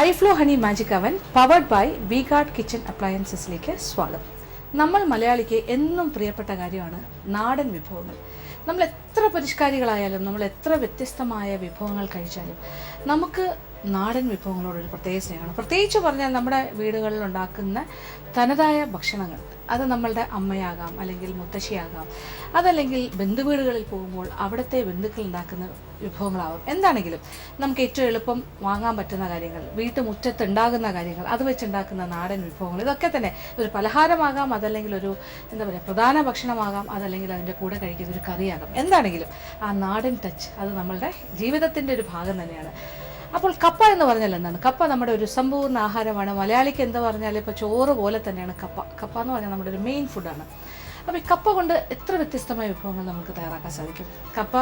ഐഫ്ലോ honey magic oven powered by V Guard kitchen അപ്ലയൻസസിലേക്ക് സ്വാഗതം. നമ്മൾ മലയാളിക്ക് എന്നും പ്രിയപ്പെട്ട കാര്യമാണ് നാടൻ വിഭവങ്ങൾ. നമ്മൾ എത്ര പരിഷ്കാരികളായാലും നമ്മൾ എത്ര വ്യത്യസ്തമായ വിഭവങ്ങൾ കഴിച്ചാലും നമുക്ക് നാടൻ വിഭവങ്ങളോടൊരു പ്രത്യേക സ്നേഹമാണ്. പ്രത്യേകിച്ച് പറഞ്ഞാൽ നമ്മുടെ വീടുകളിൽ ഉണ്ടാക്കുന്ന തനതായ ഭക്ഷണങ്ങൾ, അത് നമ്മളുടെ അമ്മയാകാം, അല്ലെങ്കിൽ മുത്തശ്ശിയാകാം, അതല്ലെങ്കിൽ ബന്ധുവീടുകളിൽ പോകുമ്പോൾ അവിടുത്തെ ബന്ധുക്കൾ ഉണ്ടാക്കുന്ന വിഭവങ്ങളാവും. എന്താണെങ്കിലും നമുക്ക് ഏറ്റവും എളുപ്പം വാങ്ങാൻ പറ്റുന്ന കാര്യങ്ങൾ, വീട്ടുമുറ്റത്ത് ഉണ്ടാകുന്ന കാര്യങ്ങൾ, അത് വെച്ചുണ്ടാക്കുന്ന നാടൻ വിഭവങ്ങൾ, ഇതൊക്കെ തന്നെ ഒരു പലഹാരമാകാം, അതല്ലെങ്കിൽ ഒരു പ്രധാന ഭക്ഷണമാകാം, അതല്ലെങ്കിൽ അതിൻ്റെ കൂടെ കഴിക്കുന്ന ഒരു കറിയാകാം. എന്താണെങ്കിലും ആ നാടൻ ടച്ച് അത് നമ്മളുടെ ജീവിതത്തിൻ്റെ ഒരു ഭാഗം തന്നെയാണ്. അപ്പോൾ കപ്പ എന്ന് പറഞ്ഞാൽ എന്താണ്? കപ്പ നമ്മുടെ ഒരു സമ്പൂർണ്ണ ആഹാരമാണ്. മലയാളിക്ക് എന്താ പറഞ്ഞാൽ ഇപ്പോൾ ചോറ് പോലെ തന്നെയാണ് കപ്പ. കപ്പ എന്ന് പറഞ്ഞാൽ നമ്മുടെ ഒരു മെയിൻ ഫുഡാണ്. അപ്പോൾ ഈ കപ്പ കൊണ്ട് എത്ര വ്യത്യസ്തമായ വിഭവങ്ങൾ നമുക്ക് തയ്യാറാക്കാൻ സാധിക്കും. കപ്പ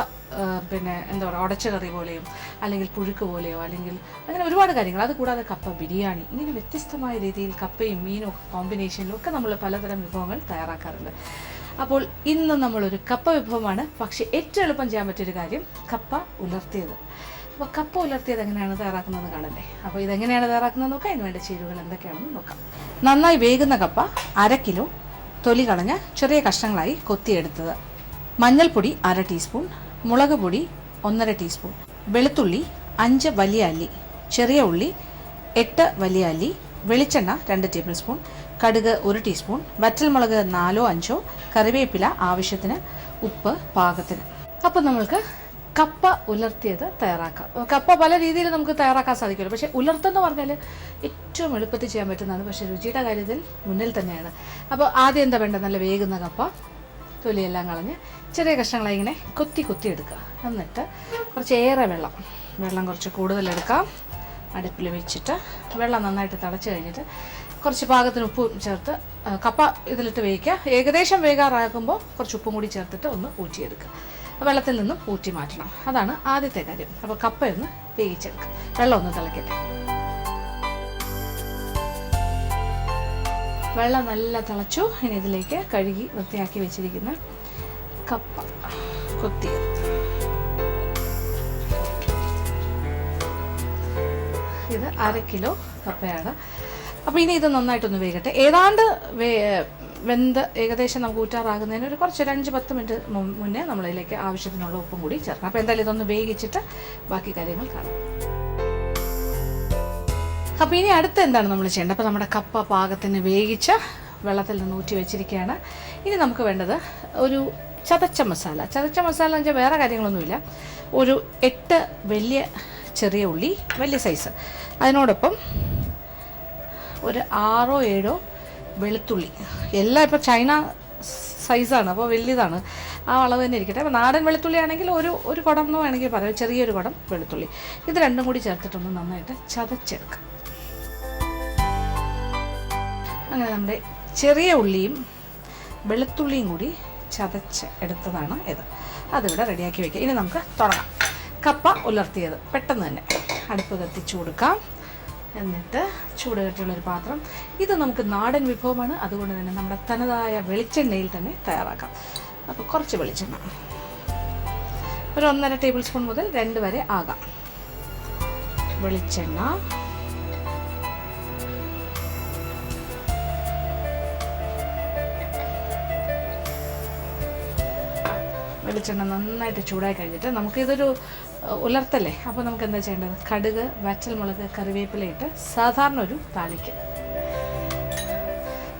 ഉടച്ച കറി പോലെയും, അല്ലെങ്കിൽ പുഴുക്ക് പോലെയോ, അല്ലെങ്കിൽ അങ്ങനെ ഒരുപാട് കാര്യങ്ങൾ. അതുകൂടാതെ കപ്പ ബിരിയാണി, ഇങ്ങനെ വ്യത്യസ്തമായ രീതിയിൽ കപ്പയും മീനും കോമ്പിനേഷനിലും ഒക്കെ നമ്മൾ പലതരം വിഭവങ്ങൾ തയ്യാറാക്കാറുണ്ട്. അപ്പോൾ ഇന്ന് നമ്മളൊരു കപ്പ വിഭവമാണ്, പക്ഷേ ഏറ്റവും എളുപ്പം ചെയ്യാൻ പറ്റിയൊരു കാര്യം കപ്പ ഉലർത്തിയത്. അപ്പോൾ കപ്പ ഉലർത്തിയത് എങ്ങനെയാണ് തയ്യാറാക്കുന്നത് കാണണ്ടേ? അപ്പോൾ ഇതെങ്ങനെയാണ് തയ്യാറാക്കുന്നത് നോക്കാം. അതിന് വേണ്ട ചേരുവകൾ എന്തൊക്കെയാണെന്ന് നോക്കാം. നന്നായി വേകുന്ന കപ്പ 1/2 കിലോ, തൊലി കളഞ്ഞ് ചെറിയ കഷ്ണങ്ങളായി കൊത്തിയെടുത്തത്. മഞ്ഞൾപ്പൊടി 1/2 ടീസ്പൂൺ, മുളക് പൊടി 1/2 ടീസ്പൂൺ, വെളുത്തുള്ളി 5 വലിയ അല്ലി, ചെറിയ ഉള്ളി 8 വലിയ അല്ലി, വെളിച്ചെണ്ണ 2 ടേബിൾ സ്പൂൺ, കടുക് 1 ടീസ്പൂൺ, വറ്റൽമുളക് 4 5, കറിവേപ്പില ആവശ്യത്തിന്, ഉപ്പ് പാകത്തിന്. അപ്പോൾ നമ്മൾക്ക് കപ്പ ഉലർത്തിയത് തയ്യാറാക്കാം. കപ്പ പല രീതിയിൽ നമുക്ക് തയ്യാറാക്കാൻ സാധിക്കുമല്ലോ, പക്ഷേ ഉലർത്തെന്ന് പറഞ്ഞാൽ ഏറ്റവും എളുപ്പത്തിൽ ചെയ്യാൻ പറ്റുന്നതാണ്, പക്ഷേ രുചിയുടെ കാര്യത്തിൽ മുന്നിൽ തന്നെയാണ്. അപ്പോൾ ആദ്യം എന്താ വേണ്ടത്? നല്ല വേകുന്ന കപ്പ തൊലിയെല്ലാം കളഞ്ഞ് ചെറിയ കഷ്ണങ്ങളായി ഇങ്ങനെ കൊത്തി എടുക്കുക. എന്നിട്ട് കുറച്ചേറെ വെള്ളം കുറച്ച് കൂടുതലെടുക്കാം. അടുപ്പിൽ വെച്ചിട്ട് വെള്ളം നന്നായിട്ട് തിളച്ച് കഴിഞ്ഞിട്ട് കുറച്ച് പാകത്തിന് ഉപ്പും ചേർത്ത് കപ്പ ഇതിലിട്ട് വേവിക്കുക. ഏകദേശം വേകാറാകുമ്പോൾ കുറച്ച് ഉപ്പും കൂടി ചേർത്തിട്ട് ഒന്ന് ഊറ്റിയെടുക്കുക. വെള്ളത്തിൽ നിന്നും ഊറ്റി മാറ്റണം. അതാണ് ആദ്യത്തെ കാര്യം. അപ്പോൾ കപ്പയൊന്ന് വേവിച്ചെടുക്കുക. വെള്ളം ഒന്ന് തിളക്കട്ടെ. വെള്ളം നല്ല തിളച്ചു. ഇനി ഇതിലേക്ക് കഴുകി വൃത്തിയാക്കി വെച്ചിരിക്കുന്ന കപ്പ കൊത്തിയത്. ഇത് 1/2 കിലോ കപ്പയാണ്. അപ്പോൾ ഇനി ഇത് നന്നായിട്ടൊന്ന് വേകട്ടെ. ഏതാണ്ട് വെന്ത് ഏകദേശം നമുക്ക് ഊറ്റാറാകുന്നതിന് ഒരു കുറച്ച് 5-10 മിനിറ്റ് മുന്നേ നമ്മളിതിലേക്ക് ആവശ്യത്തിനുള്ള ഉപ്പും കൂടി ചേർക്കണം. അപ്പോൾ എന്തായാലും ഇതൊന്ന് വേവിച്ചിട്ട് ബാക്കി കാര്യങ്ങൾ കാണാം. അപ്പോൾ ഇനി അടുത്ത് എന്താണ് നമ്മൾ ചെയ്യേണ്ടത്? അപ്പോൾ നമ്മുടെ കപ്പ പാകത്തിന് വേവിച്ച് വെള്ളത്തിൽ നിന്ന് ഊറ്റി വെച്ചിരിക്കുകയാണ്. ഇനി നമുക്ക് വേണ്ടത് ഒരു ചതച്ച മസാല എന്ന് വെച്ചാൽ വേറെ കാര്യങ്ങളൊന്നുമില്ല. ഒരു 8 വലിയ ചെറിയ ഉള്ളി, വലിയ സൈസ്, അതിനോടൊപ്പം ഒരു 6-7 വെളുത്തുള്ളി. എല്ലാം ഇപ്പോൾ ചൈന സൈസാണ്, അപ്പോൾ വലിയതാണ്, ആ അളവ് തന്നെ ഇരിക്കട്ടെ. അപ്പോൾ നാടൻ വെളുത്തുള്ളി ആണെങ്കിൽ ഒരു കുടം എന്ന് വേണമെങ്കിൽ പറയാം, ചെറിയൊരു കുടം വെളുത്തുള്ളി. ഇത് രണ്ടും കൂടി ചേർത്തിട്ടൊന്ന് നന്നായിട്ട് ചതച്ചെടുക്കുക. അങ്ങനെ നമ്മുടെ ചെറിയ ഉള്ളിയും വെളുത്തുള്ളിയും കൂടി ചതച്ച് എടുത്തതാണ് ഇത്. അതിവിടെ റെഡിയാക്കി വയ്ക്കുക. ഇനി നമുക്ക് തുടങ്ങാം. കപ്പ ഉലർത്തിയത് പെട്ടെന്ന് തന്നെ അടുപ്പ് കത്തിച്ചു കൊടുക്കാം. എന്നിട്ട് ചൂട് കെട്ടിയുള്ളൊരു പാത്രം. ഇത് നമുക്ക് നാടൻ വിഭവമാണ്, അതുകൊണ്ട് തന്നെ നമ്മുടെ തനതായ വെളിച്ചെണ്ണയിൽ തന്നെ തയ്യാറാക്കാം. അപ്പോൾ കുറച്ച് വെളിച്ചെണ്ണ, ഒരു 1.5 ടേബിൾ സ്പൂൺ മുതൽ 2 വരെ ആകാം വെളിച്ചെണ്ണ. വെളിച്ചെണ്ണ നന്നായിട്ട് ചൂടായി കഴിഞ്ഞിട്ട് നമുക്കിതൊരു ഉലർത്തല്ലേ, അപ്പോൾ നമുക്ക് എന്താ ചെയ്യേണ്ടത്? കടുക്, വറ്റൽമുളക്, കറിവേപ്പില ഇട്ട് സാധാരണ ഒരു താളിക്ക്.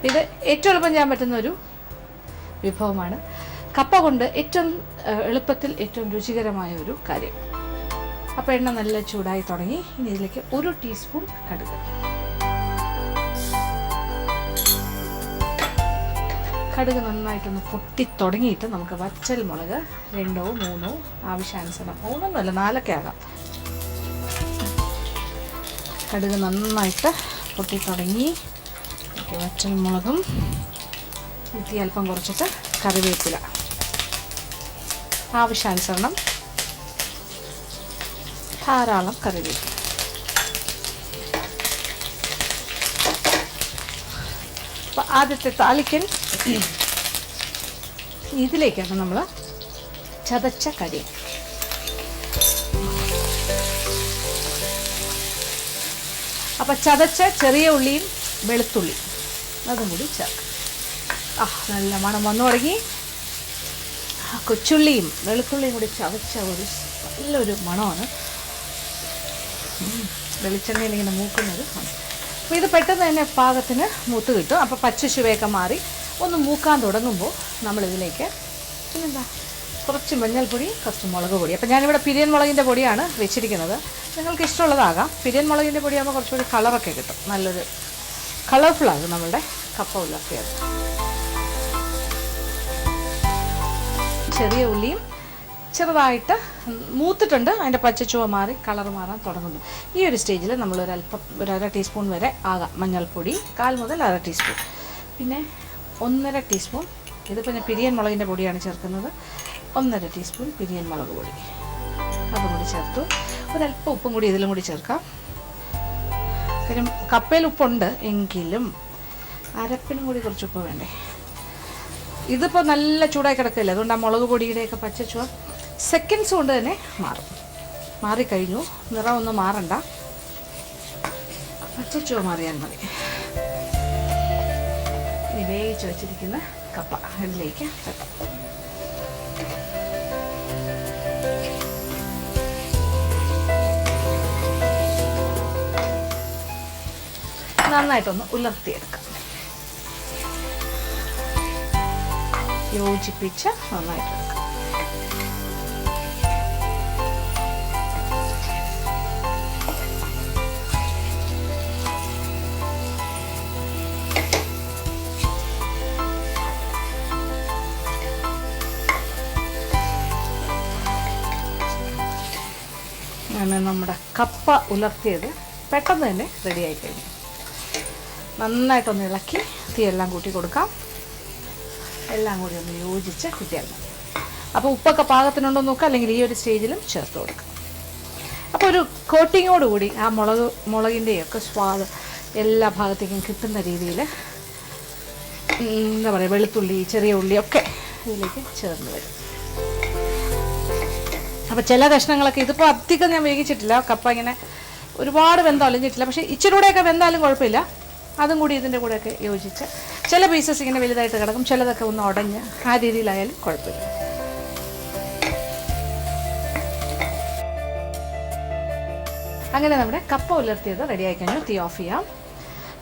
ഇത് ഏറ്റവും എളുപ്പം ചെയ്യാൻ പറ്റുന്ന ഒരു വിഭവമാണ്. കപ്പ കൊണ്ട് ഏറ്റവും എളുപ്പത്തിൽ ഏറ്റവും രുചികരമായ ഒരു കാര്യം. അപ്പോൾ എണ്ണ നല്ല ചൂടായി തുടങ്ങി. ഇനി ഇതിലേക്ക് 1 ടീസ്പൂൺ കടുക്, കടുക് നന്നായിട്ടൊന്ന് പൊട്ടി തുടങ്ങിയിട്ട് നമുക്ക് വറ്റൽമുളക് 2 3 ആവശ്യാനുസരണം, 3 4 ആകാം. കടുക് നന്നായിട്ട് പൊട്ടി തുടങ്ങി. വറ്റൽമുളകും ഊറ്റി അല്പം കുറച്ചിട്ട് കറിവേപ്പില ആവശ്യാനുസരണം, ധാരാളം കറിവേപ്പില. അപ്പോൾ ആദ്യത്തെ താളിക്കൽ ഇതിലേക്കാണ് നമ്മൾ ചതച്ച കരി. അപ്പോൾ ചതച്ച ചെറിയ ഉള്ളിയും വെളുത്തുള്ളി അതും കൂടി ചേർക്കാം. നല്ല മണം വന്നു തുടങ്ങി. കൊച്ചുള്ളിയും വെളുത്തുള്ളിയും കൂടി ചതച്ച ഒരു നല്ലൊരു മണമാണ്. വെളിച്ചെണ്ണയിൽ ഇങ്ങനെ മൂക്കുന്നത്. അപ്പോൾ ഇത് പെട്ടെന്ന് തന്നെ പാകത്തിന് മൂത്ത് കിട്ടും. അപ്പോൾ പച്ച ചുവയൊക്കെ മാറി ഒന്ന് മൂക്കാൻ തുടങ്ങുമ്പോൾ നമ്മളിതിലേക്ക് പിന്നെന്താ കുറച്ച് മഞ്ഞൾപ്പൊടി, കുറച്ച് മുളക് പൊടി. അപ്പോൾ ഞാനിവിടെ പിരിയൻ മുളകിൻ്റെ പൊടിയാണ് വെച്ചിരിക്കുന്നത്. നിങ്ങൾക്ക് ഇഷ്ടമുള്ളതാകാം. പിരിയൻ മുളകിൻ്റെ പൊടിയാകുമ്പോൾ കുറച്ചുകൂടി കളറൊക്കെ കിട്ടും. നല്ലൊരു കളർഫുള്ളാകും നമ്മളുടെ കപ്പ ഉലർത്തിയത്. ചെറിയ ഉള്ളിയും ചെറുതായിട്ട് മൂത്തിട്ടുണ്ട്. അതിൻ്റെ പച്ചച്ചുവ മാറി കളർ മാറാൻ തുടങ്ങുന്നു. ഈ ഒരു സ്റ്റേജിൽ നമ്മൾ ഒരു അര ടീസ്പൂൺ വരെ ആകാം മഞ്ഞൾപ്പൊടി, 1/4 മുതൽ അര ടീസ്പൂൺ. പിന്നെ 1.5 ടീസ്പൂൺ, ഇതിപ്പോൾ ഞാൻ പിരിയൻ മുളകിൻ്റെ പൊടിയാണ് ചേർക്കുന്നത്, 1.5 ടീസ്പൂൺ പിരിയൻ മുളക് പൊടി അതും കൂടി ചേർത്തു. ഒരല്പം ഉപ്പും കൂടി ഇതിലും കൂടി ചേർക്കാം. കാര്യം കപ്പയിൽ ഉപ്പുണ്ട് എങ്കിലും അരപ്പിനും കൂടി കുറച്ച് ഉപ്പ് വേണ്ടേ. ഇതിപ്പോൾ നല്ല ചൂടായി കിടക്കില്ല, അതുകൊണ്ട് ആ മുളക് പൊടിയുടെയൊക്കെ പച്ചച്ചുവ സെക്കൻഡ്സ് കൊണ്ട് തന്നെ മാറും. മാറിക്കഴിഞ്ഞു. നിറമൊന്നും മാറണ്ട, പച്ചച്ചുവ മാറിയാൽ മതി. ഇനി വേവിച്ച് വെച്ചിരിക്കുന്ന കപ്പ ഇതിലേക്ക് വെക്കാം. നന്നായിട്ടൊന്ന് ഉലർത്തിയെടുക്കാം. യോജിപ്പിച്ച് നന്നായിട്ടെടുക്കാം. അങ്ങനെ നമ്മുടെ കപ്പ ഉലർത്തിയത് പെട്ടെന്ന് തന്നെ റെഡിയായി കഴിഞ്ഞു. നന്നായിട്ടൊന്ന് ഇളക്കി തീയെല്ലാം കൂട്ടി കൊടുക്കാം. എല്ലാം കൂടി ഒന്ന് യോജിച്ച് കിട്ടിയാൽ മതി. അപ്പോൾ ഉപ്പൊക്കെ പാകത്തിനുണ്ടോ നോക്കുക, അല്ലെങ്കിൽ ഈ ഒരു സ്റ്റേജിലും ചേർത്ത് കൊടുക്കുക. അപ്പോൾ ഒരു കോട്ടിങ്ങോടുകൂടി ആ മുളകിൻ്റെയൊക്കെ സ്വാദ് എല്ലാ ഭാഗത്തേക്കും കിട്ടുന്ന രീതിയിൽ എന്താ പറയുക, വെളുത്തുള്ളി ചെറിയ ഉള്ളിയൊക്കെ ഇതിലേക്ക് ചേർന്ന് വരും. അപ്പോൾ ചില കഷ്ണങ്ങളൊക്കെ ഇതിപ്പോൾ അധികം ഞാൻ വേവിച്ചിട്ടില്ല, കപ്പ ഇങ്ങനെ ഒരുപാട് വെന്തം അലിഞ്ഞിട്ടില്ല. പക്ഷേ ഇച്ചിരി കൂടെയൊക്കെ വെന്താലും കുഴപ്പമില്ല. അതും കൂടി ഇതിൻ്റെ കൂടെയൊക്കെ യോജിച്ച്, ചില പീസസ് ഇങ്ങനെ വലുതായിട്ട് കിടക്കും, ചിലതൊക്കെ ഒന്ന് ഉടഞ്ഞ് ആ രീതിയിലായാലും കുഴപ്പമില്ല. അങ്ങനെ നമ്മുടെ കപ്പ ഉലർത്തിയത് റെഡിയായി കഴിഞ്ഞു. തീ ഓഫ് ചെയ്യാം.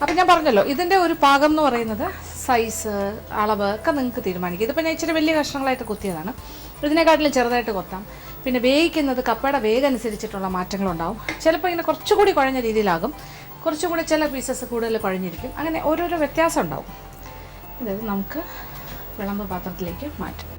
അപ്പം ഞാൻ പറഞ്ഞല്ലോ, ഇതിൻ്റെ ഒരു പാകം എന്ന് പറയുന്നത് സൈസ്, അളവ് ഒക്കെ നിങ്ങൾക്ക് തീരുമാനിക്കും. ഇതിപ്പോൾ ഞാൻ ഇച്ചിരി വലിയ കഷ്ണങ്ങളായിട്ട് കുത്തിയതാണ്, ഇതിനെക്കാട്ടിലും ചെറുതായിട്ട് കൊത്താം. പിന്നെ വേവിക്കുന്നത് കപ്പയുടെ വേഗം അനുസരിച്ചിട്ടുള്ള മാറ്റങ്ങളുണ്ടാവും. ചിലപ്പോൾ ഇങ്ങനെ കുറച്ചുകൂടി കുഴഞ്ഞ രീതിയിലാകും, കുറച്ചുകൂടി ചില പീസസ് കൂടുതൽ കുഴഞ്ഞിരിക്കും. അങ്ങനെ ഓരോരോ വ്യത്യാസം ഉണ്ടാവും. ഇത് നമുക്ക് വിളമ്പ് പാത്രത്തിലേക്ക് മാറ്റാം.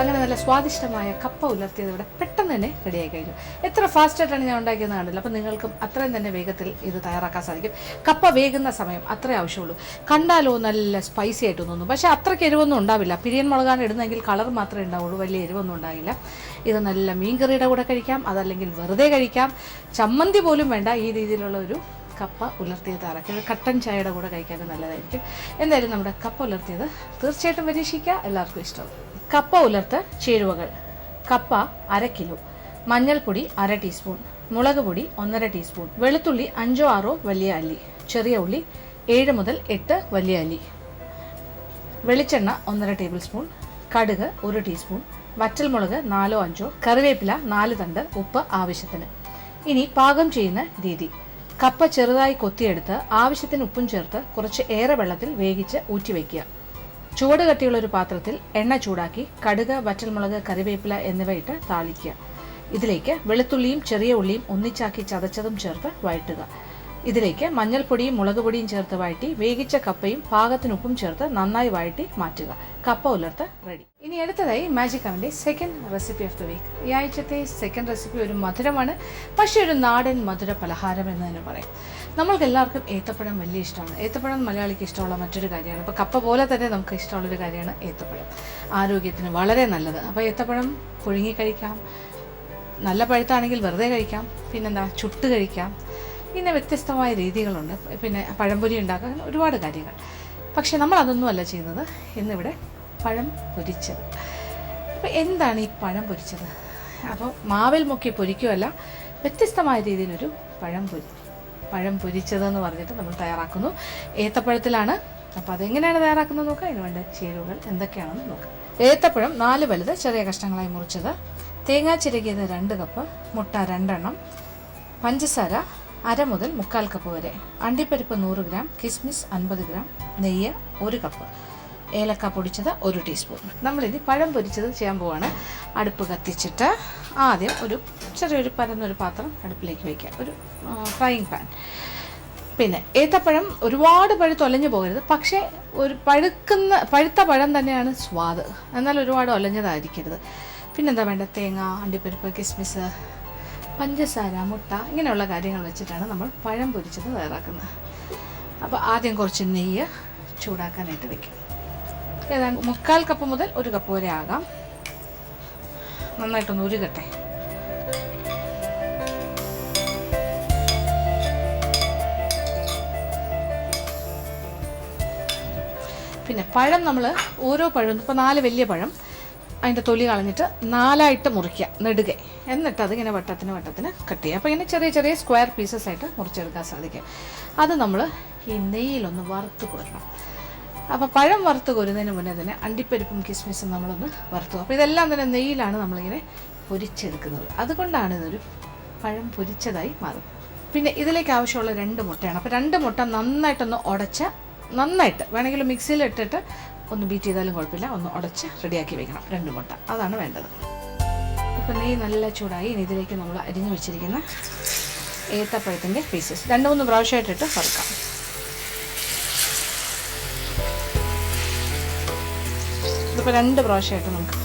അങ്ങനെ നല്ല സ്വാദിഷ്ടമായ കപ്പ ഉലർത്തിയത് ഇവിടെ പെട്ടെന്ന് തന്നെ റെഡിയായി കഴിഞ്ഞു. എത്ര ഫാസ്റ്റായിട്ടാണ് ഞാൻ ഉണ്ടാക്കിയെന്ന് കണ്ടില്ല. അപ്പം നിങ്ങൾക്കും അത്രയും തന്നെ വേഗത്തിൽ ഇത് തയ്യാറാക്കാൻ സാധിക്കും. കപ്പ വേകുന്ന സമയം അത്രേ ആവശ്യമുള്ളൂ. കണ്ടാലോ നല്ല സ്പൈസി ആയിട്ട് തോന്നും, പക്ഷേ അത്രയ്ക്ക് എരിവൊന്നും ഉണ്ടാവില്ല. പിരിയൻ മുളകാണ് ഇടുന്നതെങ്കിൽ കളർ മാത്രമേ ഉണ്ടാവുള്ളൂ, വലിയ എരിവൊന്നും ഉണ്ടാകില്ല. ഇത് നല്ല മീൻകറിയുടെ കൂടെ കഴിക്കാം, അതല്ലെങ്കിൽ വെറുതെ കഴിക്കാം. ചമ്മന്തി പോലും വേണ്ട, ഈ രീതിയിലുള്ള ഒരു കപ്പ ഉലർത്തിയത് തയ്യാറാക്കി കട്ടൻ ചായയുടെ കൂടെ കഴിക്കാനും നല്ലതായിരിക്കും. എന്തായാലും നമ്മുടെ കപ്പ ഉലർത്തിയത് തീർച്ചയായിട്ടും പരീക്ഷിക്കുക, എല്ലാവർക്കും ഇഷ്ടമാവും. കപ്പ ഉലർത്ത് ചേരുവകൾ: കപ്പ 1/2 കിലോ, മഞ്ഞൾപ്പൊടി 1/2 ടീസ്പൂൺ, മുളക് പൊടി 1/2 ടീസ്പൂൺ, വെളുത്തുള്ളി 5-6 വലിയ അല്ലി, ചെറിയ ഉള്ളി 7 മുതൽ 8 വലിയ അല്ലി, വെളിച്ചെണ്ണ 1/2 ടേബിൾ സ്പൂൺ, കടുക് 1 ടീസ്പൂൺ, വറ്റൽമുളക് 4-5, കറിവേപ്പില 4 തണ്ട്, ഉപ്പ് ആവശ്യത്തിന്. ഇനി പാകം ചെയ്യുന്ന രീതി: കപ്പ ചെറുതായി കൊത്തിയെടുത്ത് ആവശ്യത്തിന് ഉപ്പും ചേർത്ത് കുറച്ച് ഏറെ വെള്ളത്തിൽ വേവിച്ച് ഊറ്റിവെക്കുക. ചുവട് കട്ടിയുള്ള ഒരു പാത്രത്തിൽ എണ്ണ ചൂടാക്കി കടുക്, വറ്റൽമുളക്, കറിവേപ്പില എന്നിവ ഇട്ട് താളിക്കുക. ഇതിലേക്ക് വെളുത്തുള്ളിയും ചെറിയ ഉള്ളിയും ഒന്നിച്ചാക്കി ചതച്ചതും ചേർത്ത് വഴറ്റുക. ഇതിലേക്ക് മഞ്ഞൾപ്പൊടിയും മുളക് പൊടിയും ചേർത്ത് വഴറ്റി വേവിച്ച കപ്പയും പാകത്തിന് ഉപ്പും ചേർത്ത് നന്നായി വഴറ്റി മാറ്റുക. കപ്പ ഉലർത്ത് റെഡി. ഇനി അടുത്തതായി മാജിക് അവൻ്റെ second recipe of the week. ഈ ആഴ്ചത്തെ സെക്കൻഡ് റെസിപ്പി ഒരു മധുരമാണ്, പക്ഷേ ഒരു നാടൻ മധുര പലഹാരം എന്ന് തന്നെ പറയും. നമ്മൾക്ക് എല്ലാവർക്കും ഏത്തപ്പഴം വലിയ ഇഷ്ടമാണ്. ഏത്തപ്പഴം മലയാളിക്ക് ഇഷ്ടമുള്ള മറ്റൊരു കാര്യമാണ്. അപ്പോൾ കപ്പ പോലെ തന്നെ നമുക്ക് ഇഷ്ടമുള്ളൊരു കാര്യമാണ് ഏത്തപ്പഴം. ആരോഗ്യത്തിന് വളരെ നല്ലത്. അപ്പോൾ ഏത്തപ്പഴം പുഴുങ്ങി കഴിക്കാം, നല്ല പഴുത്താണെങ്കിൽ വെറുതെ കഴിക്കാം, പിന്നെന്താ ചുട്ട് കഴിക്കാം, പിന്നെ വ്യത്യസ്തമായ രീതികളുണ്ട്. പിന്നെ പഴംപൊരി ഉണ്ടാക്കാൻ ഒരുപാട് കാര്യങ്ങൾ. പക്ഷേ നമ്മൾ അതൊന്നും അല്ല ചെയ്യുന്നത്. ഇന്നിവിടെ പഴം പൊരിച്ചത്. അപ്പോൾ എന്താണ് ഈ പഴം പൊരിച്ചത്? അപ്പോൾ മാവിൽ മുക്കി പൊരിക്കുകയല്ല, വ്യത്യസ്തമായ രീതിയിലൊരു പഴം പൊരിച്ചതെന്ന് പറഞ്ഞിട്ട് നമ്മൾ തയ്യാറാക്കുന്നു. ഏത്തപ്പഴത്തിലാണ്. അപ്പോൾ അതെങ്ങനെയാണ് തയ്യാറാക്കുന്നത് നോക്കാം. അതിന് വേണ്ട ചേരുവകൾ എന്തൊക്കെയാണെന്ന് നോക്കാം. ഏത്തപ്പഴം 4 വലുത് ചെറിയ കഷ്ണങ്ങളായി മുറിച്ചത്, തേങ്ങ ചിരകിയത് 2 കപ്പ്, മുട്ട 2 എണ്ണം, പഞ്ചസാര 1/2 മുതൽ 1/4 കപ്പ് വരെ, അണ്ടിപ്പരിപ്പ് 100 ഗ്രാം, കിസ്മിസ് 50 ഗ്രാം, നെയ്യ് 1 കപ്പ്, ഏലക്ക പൊടിച്ചത് 1 ടീസ്പൂൺ. നമ്മളിനി പഴം പൊരിച്ചത് ചെയ്യാൻ പോവാണ്. അടുപ്പ് കത്തിച്ചിട്ട് ആദ്യം ഒരു ചെറിയൊരു പരന്നൊരു പാത്രം അടുപ്പിലേക്ക് വയ്ക്കുക, ഒരു ഫ്രൈയിങ് പാൻ. പിന്നെ ഏത്തപ്പഴം ഒരുപാട് പഴുത്തൊലഞ്ഞു പോകരുത്, പക്ഷേ ഒരു പഴുത്ത പഴം തന്നെയാണ് സ്വാദ്, എന്നാൽ ഒരുപാട് ഒലഞ്ഞതായിരിക്കരുത്. പിന്നെന്താ വേണ്ട? തേങ്ങ, അണ്ടിപ്പരിപ്പ്, കിസ്മിസ്, പഞ്ചസാര, മുട്ട, ഇങ്ങനെയുള്ള കാര്യങ്ങൾ വെച്ചിട്ടാണ് നമ്മൾ പഴം പൊരിച്ചത് തയ്യാറാക്കുന്നത്. അപ്പോൾ ആദ്യം കുറച്ച് നെയ്യ് ചൂടാക്കാനായിട്ട് വയ്ക്കും. ഏതാണ്ട് 1/4 കപ്പ് മുതൽ 1 കപ്പ് വരെ ആകാം. നന്നായിട്ടൊന്ന് ഉരുകട്ടെ. പിന്നെ പഴം നമ്മൾ ഓരോ പഴം, ഇപ്പോൾ 4 വലിയ പഴം, അതിൻ്റെ തൊലി കളഞ്ഞിട്ട് 4ആയിട്ട് മുറിക്കുക നെടുകെ. എന്നിട്ട് അതിങ്ങനെ വട്ടത്തിന് കട്ട് ചെയ്യുക. അപ്പോൾ ഇങ്ങനെ ചെറിയ ചെറിയ സ്ക്വയർ പീസസ് ആയിട്ട് മുറിച്ചെടുക്കാൻ സാധിക്കും. അത് നമ്മൾ ഈ നെയ്യിലൊന്ന് വറുത്ത് കോരണം. അപ്പോൾ പഴം വറുത്ത് കോരുന്നതിന് മുന്നേ തന്നെ അണ്ടിപ്പരിപ്പും കിസ്മിസും നമ്മളൊന്ന് വറുത്തു. അപ്പോൾ ഇതെല്ലാം തന്നെ നെയ്യിലാണ് നമ്മളിങ്ങനെ പൊരിച്ചെടുക്കുന്നത്. അതുകൊണ്ടാണ് ഇതൊരു പഴം പൊരിച്ചതായി മാറും. പിന്നെ ഇതിലേക്ക് ആവശ്യമുള്ള 2 മുട്ടയാണ്. അപ്പോൾ 2 മുട്ട നന്നായിട്ടൊന്ന് ഉടച്ച്, നന്നായിട്ട് വേണമെങ്കിൽ മിക്സിയിൽ ഇട്ടിട്ട് ഒന്ന് ബീറ്റ് ചെയ്താലും കുഴപ്പമില്ല, ഒന്ന് ഉടച്ച് റെഡിയാക്കി വെക്കണം. 2 മുട്ട, അതാണ് വേണ്ടത്. ഇപ്പോൾ നെയ്യ് നല്ല ചൂടായി. ഇനി ഇതിലേക്ക് നമ്മൾ അരിഞ്ഞു വെച്ചിരിക്കുന്ന ഏത്തപ്പഴത്തിൻ്റെ പീസസ് 2-3 പ്രാവശ്യമായിട്ടിട്ട് വറുക്കാം. ഇതിപ്പോൾ 2 പ്രാവശ്യമായിട്ട് നമുക്ക്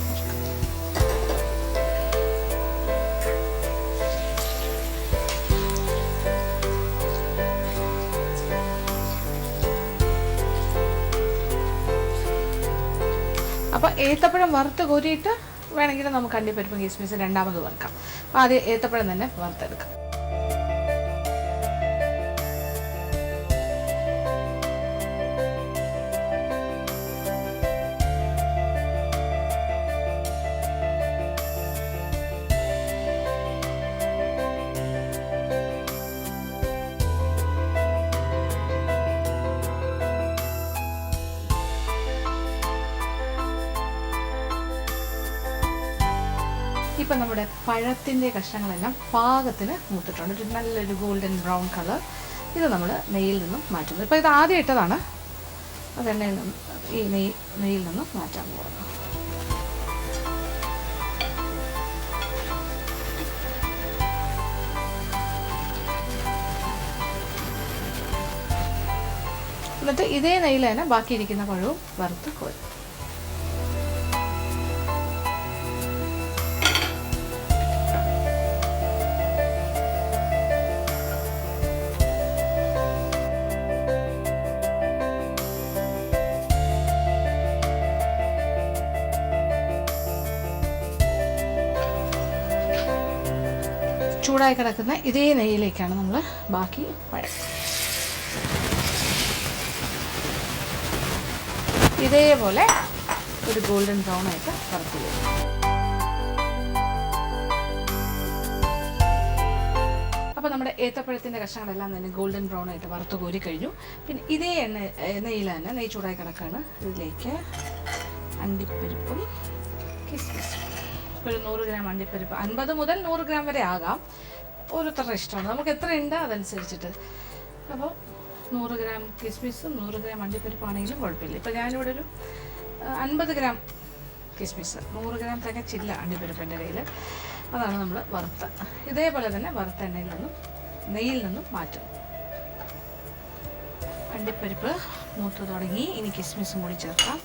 അപ്പോൾ ഏത്തപ്പഴം വറുത്ത് കോരിയിട്ട് വേണമെങ്കിൽ നമുക്ക് അണ്ടിപ്പരിപ്പും കിസ്മിസും രണ്ടാമത് വറുക്കാം. അപ്പോൾ ആദ്യം ഏത്തപ്പഴം തന്നെ വറുത്തെടുക്കാം. ഇപ്പം നമ്മുടെ പഴത്തിൻ്റെ കഷ്ണങ്ങളെല്ലാം പാകത്തിന് മൂത്തിട്ടുണ്ട്. ഒരു നല്ലൊരു ഗോൾഡൻ ബ്രൗൺ കളർ. ഇത് നമ്മൾ നെയ്യിൽ നിന്നും മാറ്റുന്നു. ഇപ്പോൾ ഇത് ആദ്യം ഇട്ടതാണ്, അതെണ്ണയിൽ നിന്നും ഈ നെയ്യിൽ നിന്നും മാറ്റാൻ പോകുന്നു. എന്നിട്ട് ഇതേ നെയ്യിൽ തന്നെ ബാക്കിയിരിക്കുന്ന പഴവും വറുത്ത് കോരും. ചൂടായി കിടക്കുന്ന ഇതേ നെയ്യിലേക്കാണ് നമ്മൾ ബാക്കി പഴം ഇതേപോലെ ഒരു ഗോൾഡൻ ബ്രൗൺ ആയിട്ട് വറുത്ത് വരും. അപ്പോൾ നമ്മുടെ ഏത്തപ്പഴത്തിൻ്റെ കഷ്ണങ്ങളെല്ലാം തന്നെ ഗോൾഡൻ ബ്രൗൺ ആയിട്ട് വറുത്ത് കോരി കഴിഞ്ഞു. പിന്നെ ഇതേ നെയ്യിൽ തന്നെ നെയ്യ് ചൂടായി കിടക്കുകയാണ്. ഇതിലേക്ക് അണ്ടിപ്പരിപ്പും കിസ്മിസും, ഒരു 100 ഗ്രാം അണ്ടിപ്പരിപ്പ്, 50 മുതൽ 100 ഗ്രാം വരെ ആകാം, ഓരോരുത്തരുടെ ഇഷ്ടമാണ്, നമുക്ക് എത്ര ഉണ്ട് അതനുസരിച്ചിട്ട്. അപ്പോൾ 100 ഗ്രാം കിസ്മിസും 100 ഗ്രാം അണ്ടിപ്പരിപ്പാണെങ്കിലും കുഴപ്പമില്ല. ഇപ്പോൾ ഞാനിവിടെ ഒരു 50 ഗ്രാം കിസ്മിസ്, 100 ഗ്രാം തികച്ചില്ല അണ്ടിപ്പരിപ്പിൻ്റെ കയ്യിൽ, അതാണ് നമ്മൾ വറുത്ത. ഇതേപോലെ തന്നെ വറുത്ത എണ്ണയിൽ നിന്നും നെയ്യിൽ നിന്നും മാറ്റും. അണ്ടിപ്പരിപ്പ് മൂത്ത് തുടങ്ങി. ഇനി കിസ്മിസും കൂടി ചേർക്കാം.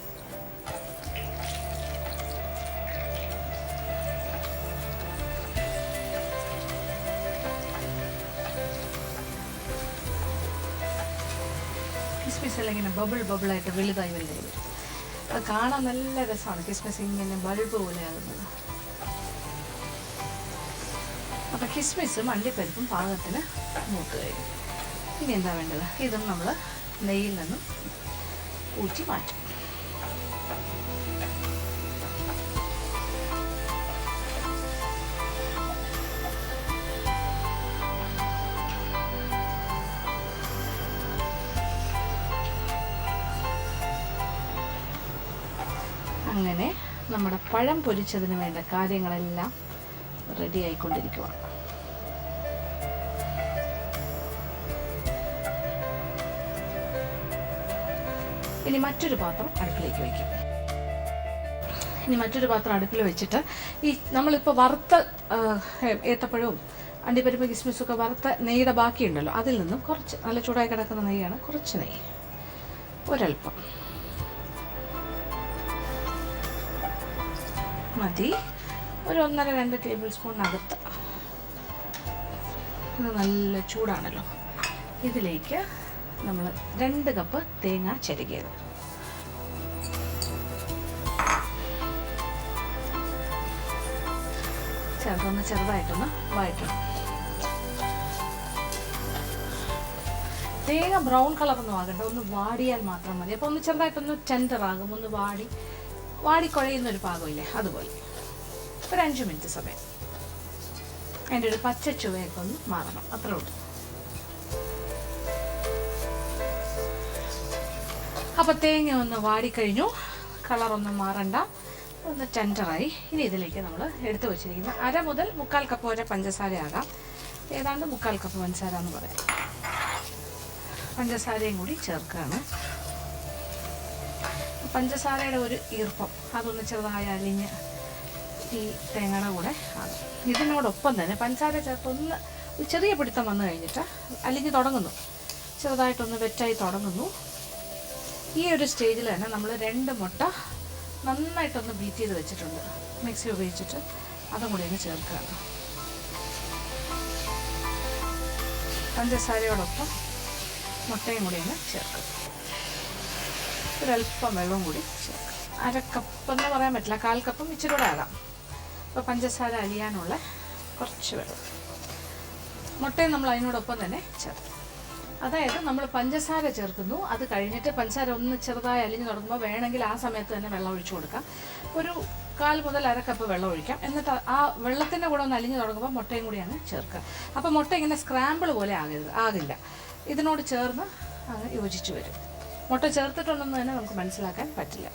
കിസ്മിസ് എല്ലാം ഇങ്ങനെ ബബിളായിട്ട് വലുതായി വരും. അത് കാണാൻ നല്ല രസമാണ്. കിസ്മിസ് ഇങ്ങനെ ബൾബ് പോലെ ആകുന്നത്. അപ്പോൾ കിസ്മിസും അണ്ടിപ്പരിപ്പും പാകത്തിന് മൂത്ത് കഴിഞ്ഞു. ഇനി എന്താ വേണ്ടത്? ഇതും നമ്മൾ നെയ്യിൽ നിന്നും ഊറ്റി മാറ്റും. അങ്ങനെ നമ്മുടെ പഴം പൊരിച്ചതിന് വേണ്ട കാര്യങ്ങളെല്ലാം റെഡി ആയിക്കൊണ്ടിരിക്കുകയാണ്. ഇനി മറ്റൊരു പാത്രം അടുപ്പിലേക്ക് വയ്ക്കും. അടുപ്പിൽ വെച്ചിട്ട് ഈ നമ്മളിപ്പോൾ വറുത്ത ഏത്തപ്പഴവും അണ്ടിപ്പരിപ്പ് കിസ്മിസൊക്കെ വറുത്ത നെയ്യുടെ ബാക്കിയുണ്ടല്ലോ, അതിൽ നിന്നും കുറച്ച് നല്ല ചൂടായി കിടക്കുന്ന നെയ്യാണ്, കുറച്ച് നെയ്യ്, ഒരൽപ്പം മതി. ഒരു 1.5-2 ടേബിൾ സ്പൂണിനകത്ത്. ഇത് നല്ല ചൂടാണല്ലോ. ഇതിലേക്ക് നമ്മൾ 2 കപ്പ് തേങ്ങ ചിരകിയത്, ചെറുതായിട്ടൊന്ന് വഴറ്റണം. തേങ്ങ ബ്രൗൺ കളറൊന്നും ആകണ്ട, ഒന്ന് വാടിയാൽ മാത്രം മതി. അപ്പോൾ ഒന്ന് ചെറുതായിട്ടൊന്ന് ടെൻഡറാകും, ഒന്ന് വാടിക്കുഴയുന്നൊരു പാകമില്ലേ, അതുപോലെ ഒരു 5 മിനിറ്റ് സമയം. അതിൻ്റെ ഒരു പച്ച ചുവയൊക്കെ ഒന്ന് മാറണം, അത്രേ ഉള്ളൂ. അപ്പോൾ തേങ്ങ ഒന്ന് വാടിക്കഴിഞ്ഞു, കളറൊന്നും മാറണ്ട, ഒന്ന് ടെൻഡറായി. ഇനി ഇതിലേക്ക് നമ്മൾ എടുത്തു വച്ചിരിക്കുന്ന 1/2 മുതൽ 3/4 കപ്പ് വരെ പഞ്ചസാര ആകാം. ഏതാണ്ട് 3/4 കപ്പ് പഞ്ചസാര എന്ന് പറയാം. പഞ്ചസാരയും കൂടി ചേർക്കുകയാണ്. പഞ്ചസാരയുടെ ഒരു ഈർപ്പം അതൊന്ന് ചെറുതായി അലിഞ്ഞ് ഈ തേങ്ങയുടെ കൂടെ ആകും. ഇതിനോടൊപ്പം തന്നെ പഞ്ചസാര ചേർത്തൊന്ന് ചെറിയ പിടുത്തം വന്നു കഴിഞ്ഞിട്ട് അലിഞ്ഞ് തുടങ്ങുന്നു, ചെറുതായിട്ടൊന്ന് വെറ്റായി തുടങ്ങുന്നു. ഈ ഒരു സ്റ്റേജിൽ തന്നെ നമ്മൾ 2 മുട്ട നന്നായിട്ടൊന്ന് ബീറ്റ് ചെയ്ത് വെച്ചിട്ടുണ്ട്, മിക്സി ഉപയോഗിച്ചിട്ട് അതും കൂടി ഒന്ന് ചേർക്കുകയാണ്. പഞ്ചസാരയോടൊപ്പം മുട്ടയും കൂടി ഒന്ന് ചേർക്കുക. ഒരല്പം വെള്ളവും കൂടി ചേർക്കുക. 1/2 കപ്പ് എന്ന് പറയാൻ പറ്റില്ല, 1/4 കപ്പും ഇച്ചിരി കൂടെ ആകാം. അപ്പോൾ പഞ്ചസാര അലിയാനുള്ള കുറച്ച് വെള്ളം, മുട്ടയും നമ്മൾ അതിനോടൊപ്പം തന്നെ ചേർക്കും. അതായത് നമ്മൾ പഞ്ചസാര ചേർക്കുന്നു, അത് കഴിഞ്ഞിട്ട് പഞ്ചസാര ഒന്ന് ചെറുതായി അലിഞ്ഞ് തുടങ്ങുമ്പോൾ വേണമെങ്കിൽ ആ സമയത്ത് തന്നെ വെള്ളം ഒഴിച്ചു കൊടുക്കാം. ഒരു 1/4 മുതൽ 1/2 കപ്പ് വെള്ളം ഒഴിക്കാം. എന്നിട്ട് ആ വെള്ളത്തിൻ്റെ കൂടെ ഒന്ന് അലിഞ്ഞ് തുടങ്ങുമ്പോൾ മുട്ടയും കൂടിയാണ് ചേർക്കുക. അപ്പോൾ മുട്ട ഇങ്ങനെ സ്ക്രാമ്പിൾ പോലെ ആകില്ല, ഇതിനോട് ചേർന്ന് അങ്ങ് യോജിച്ച് വരും. മുട്ട ചേർത്തിട്ടുണ്ടെന്ന് തന്നെ നമുക്ക് മനസ്സിലാക്കാൻ പറ്റില്ല.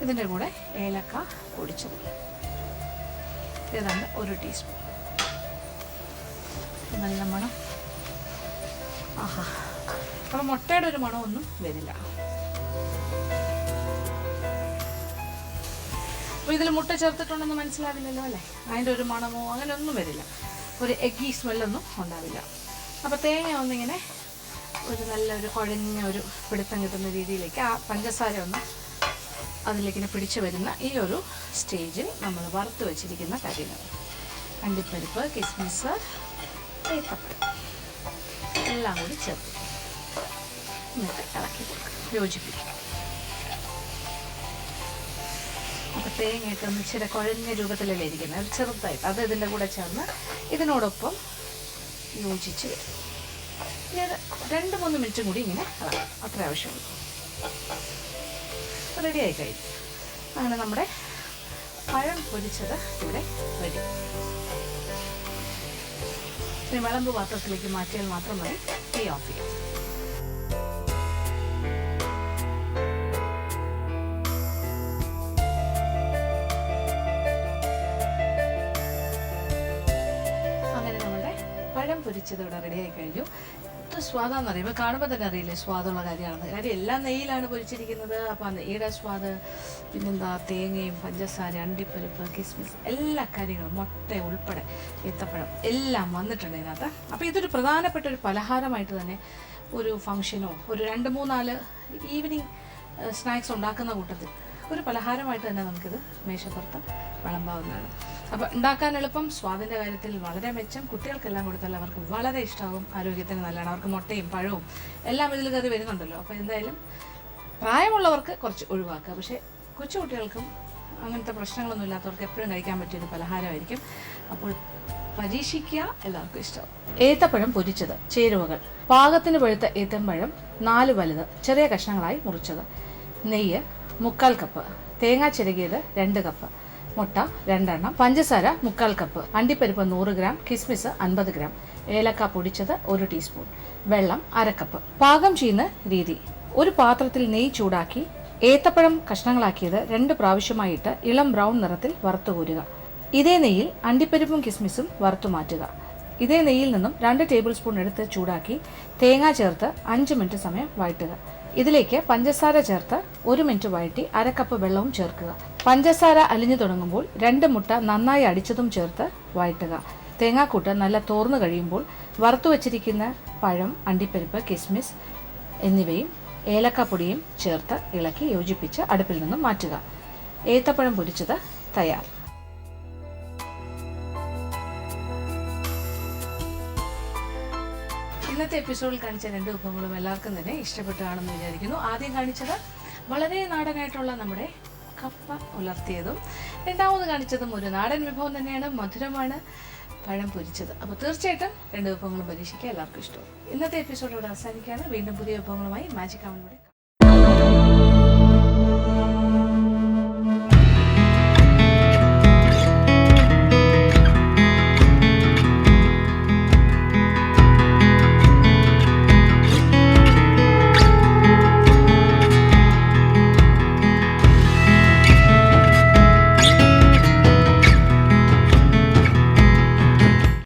ഇതിൻ്റെ കൂടെ ഏലക്ക പൊടിച്ചത് ഏതാണ്ട് 1 ടീസ്പൂൺ. നല്ല മണം, ആഹാ. അപ്പോൾ മുട്ടയുടെ ഒരു മണമൊന്നും വരില്ല. അപ്പോൾ ഇതിൽ മുട്ട ചേർത്തിട്ടുണ്ടെന്ന് മനസ്സിലാവില്ലല്ലോ അല്ലേ, അതിൻ്റെ ഒരു മണമോ അങ്ങനെ ഒന്നും വരില്ല, ഒരു എഗ്ഗി സ്മെല്ലൊന്നും ഉണ്ടാവില്ല. അപ്പോൾ തേങ്ങ ഒന്നിങ്ങനെ ഒരു നല്ലൊരു കുഴഞ്ഞ ഒരു പിടുത്തം കിട്ടുന്ന രീതിയിലേക്ക് ആ പഞ്ചസാര ഒന്ന് അതിലേക്കിനെ പിടിച്ചു വരുന്ന ഈ ഒരു സ്റ്റേജിൽ നമ്മൾ വറുത്ത് വെച്ചിരിക്കുന്ന കാര്യങ്ങൾ, അണ്ടിപ്പരിപ്പ്, കിസ്മിസ്, ഏത്തപ്പഴം എല്ലാം കൂടി ചേർത്ത് എന്നിട്ട് ഇളക്കി കൊടുക്കുക, യോജിപ്പിക്കുക. അപ്പോൾ തേങ്ങയൊക്കെ ഒന്ന് ഇച്ചിരി കുഴഞ്ഞ രൂപത്തിലല്ലേ ഇരിക്കുന്നത്, ഒരു ചെറുതായിട്ട് അത് ഇതിൻ്റെ കൂടെ ചേർന്ന് ഇതിനോടൊപ്പം യോജിച്ച് വരും. ഇനി അത് 2-3 മിനിറ്റും കൂടി ഇങ്ങനെ ഇളക്കാം, അത്ര ആവശ്യമുള്ളൂ. റെഡി ആയി കഴിഞ്ഞു. അങ്ങനെ നമ്മുടെ പഴം പൊരിച്ചത് ഇവിടെ റെഡി. ഇനി വിളമ്പ് പാത്രത്തിലേക്ക് മാറ്റിയാൽ മാത്രം മതി. തീ ഓഫ് ചെയ്യാം. അങ്ങനെ നമ്മുടെ പഴം പൊരിച്ചത് ഇവിടെ റെഡി ആയി കഴിഞ്ഞു. എന്ത് സ്വാദാന്ന് അറിയുമ്പോൾ കാണുമ്പോൾ തന്നെ അറിയില്ലേ സ്വാദുള്ള കാര്യമാണെന്ന്. കാര്യം എല്ലാം നെയ്യിലാണ് പൊരിച്ചിരിക്കുന്നത്. അപ്പോൾ ആ നെയ്യുടെ സ്വാദ്, പിന്നെന്താ തേങ്ങയും പഞ്ചസാര, അണ്ടിപ്പരിപ്പ്, കിസ്മിസ്, എല്ലാ കാര്യങ്ങളും, മുട്ട ഉൾപ്പെടെ, ഏത്തപ്പഴം എല്ലാം വന്നിട്ടുണ്ട് ഇതിനകത്ത്. അപ്പോൾ ഇതൊരു പ്രധാനപ്പെട്ട ഒരു പലഹാരമായിട്ട് തന്നെ ഒരു ഫംഗ്ഷനോ ഒരു 2-3-4 ഈവനിങ് സ്നാക്സ് ഉണ്ടാക്കുന്ന കൂട്ടത്തിൽ ഒരു പലഹാരമായിട്ട് തന്നെ നമുക്കിത് മേശപ്പുറത്ത് വിളമ്പാവുന്നതാണ്. അപ്പോൾ ഉണ്ടാക്കാൻ എളുപ്പം, സ്വാദിൻ്റെ കാര്യത്തിൽ വളരെ മെച്ചം, കുട്ടികൾക്കെല്ലാം കൊടുത്താൽ അവർക്ക് വളരെ ഇഷ്ടമാവും, ആരോഗ്യത്തിന് നല്ലതാണ്. അവർക്ക് മുട്ടയും പഴവും എല്ലാം ഇതിൽ കയറി വരുന്നുണ്ടല്ലോ. അപ്പോൾ എന്തായാലും പ്രായമുള്ളവർക്ക് കുറച്ച് ഒഴിവാക്കുക. പക്ഷേ കൊച്ചുകുട്ടികൾക്കും അങ്ങനത്തെ പ്രശ്നങ്ങളൊന്നും ഇല്ലാത്തവർക്ക് എപ്പോഴും കഴിക്കാൻ പറ്റിയൊരു പലഹാരമായിരിക്കും. അപ്പോൾ പരീക്ഷിക്കുക, എല്ലാവർക്കും ഇഷ്ടം. ഏത്തപ്പഴം പൊരിച്ചത്. ചേരുവകൾ: പാകത്തിന് പഴുത്ത ഏത്തമ്പഴം 4 വലുത് ചെറിയ കഷ്ണങ്ങളായി മുറിച്ചത്, നെയ്യ് 1/4 കപ്പ്, തേങ്ങ ചിരകിയത് 2 കപ്പ്, മുട്ട 2 എണ്ണം, പഞ്ചസാര 1/4 കപ്പ്, അണ്ടിപ്പരിപ്പ് 100 ഗ്രാം, കിസ്മിസ് 50 ഗ്രാം, ഏലക്ക പൊടിച്ചത് 1 ടീസ്പൂൺ, വെള്ളം 1/2 കപ്പ്. പാകം ചെയ്യുന്ന രീതി: ഒരു പാത്രത്തിൽ നെയ്യ് ചൂടാക്കി ഏത്തപ്പഴം കഷ്ണങ്ങളാക്കിയത് 2 പ്രാവശ്യമായിട്ട് ഇളം ബ്രൗൺ നിറത്തിൽ വറുത്തു കോരുക. ഇതേ നെയ്യിൽ അണ്ടിപ്പരിപ്പും കിസ്മിസും വറുത്തു മാറ്റുക. ഇതേ നെയ്യിൽ നിന്നും 2 ടേബിൾ സ്പൂൺ എടുത്ത് ചൂടാക്കി തേങ്ങ ചേർത്ത് 5 മിനിറ്റ് സമയം വഴറ്റുക. ഇതിലേക്ക് പഞ്ചസാര ചേർത്ത് 1 മിനിറ്റ് വഴറ്റി 1/2 കപ്പ് വെള്ളവും ചേർക്കുക. പഞ്ചസാര അലിഞ്ഞു തുടങ്ങുമ്പോൾ 2 മുട്ട നന്നായി അടിച്ചതും ചേർത്ത് വഴറ്റുക. തേങ്ങാക്കൂട്ട് നല്ല തോർന്നു കഴിയുമ്പോൾ വറുത്തു വച്ചിരിക്കുന്ന പഴം, അണ്ടിപ്പരിപ്പ്, കിസ്മിസ് എന്നിവയും ഏലക്കാപ്പൊടിയും ചേർത്ത് ഇളക്കി യോജിപ്പിച്ച് അടുപ്പിൽ നിന്നും മാറ്റുക. ഏത്തപ്പഴം പൊരിച്ചത് തയ്യാർ. ഇന്നത്തെ എപ്പിസോഡിൽ കാണിച്ച 2 വിഭവങ്ങളും എല്ലാവർക്കും തന്നെ ഇഷ്ടപ്പെട്ടാണെന്ന് വിചാരിക്കുന്നു. ആദ്യം കാണിച്ചത് വളരെ നാടനായിട്ടുള്ള നമ്മുടെ കപ്പ ഉലർത്തിയതും, രണ്ടാമത് കാണിച്ചതും ഒരു നാടൻ വിഭവം തന്നെയാണ്, മധുരമാണ്, പഴം പൊരിച്ചത്. അപ്പോൾ തീർച്ചയായിട്ടും 2 വിഭവങ്ങളും പരീക്ഷിക്കുക, എല്ലാവർക്കും ഇഷ്ടവും. ഇന്നത്തെ എപ്പിസോഡ് ഇവിടെ അവസാനിക്കുകയാണ്. വീണ്ടും പുതിയ വിഭവങ്ങളുമായി മാജിക് അവനിലൂടെ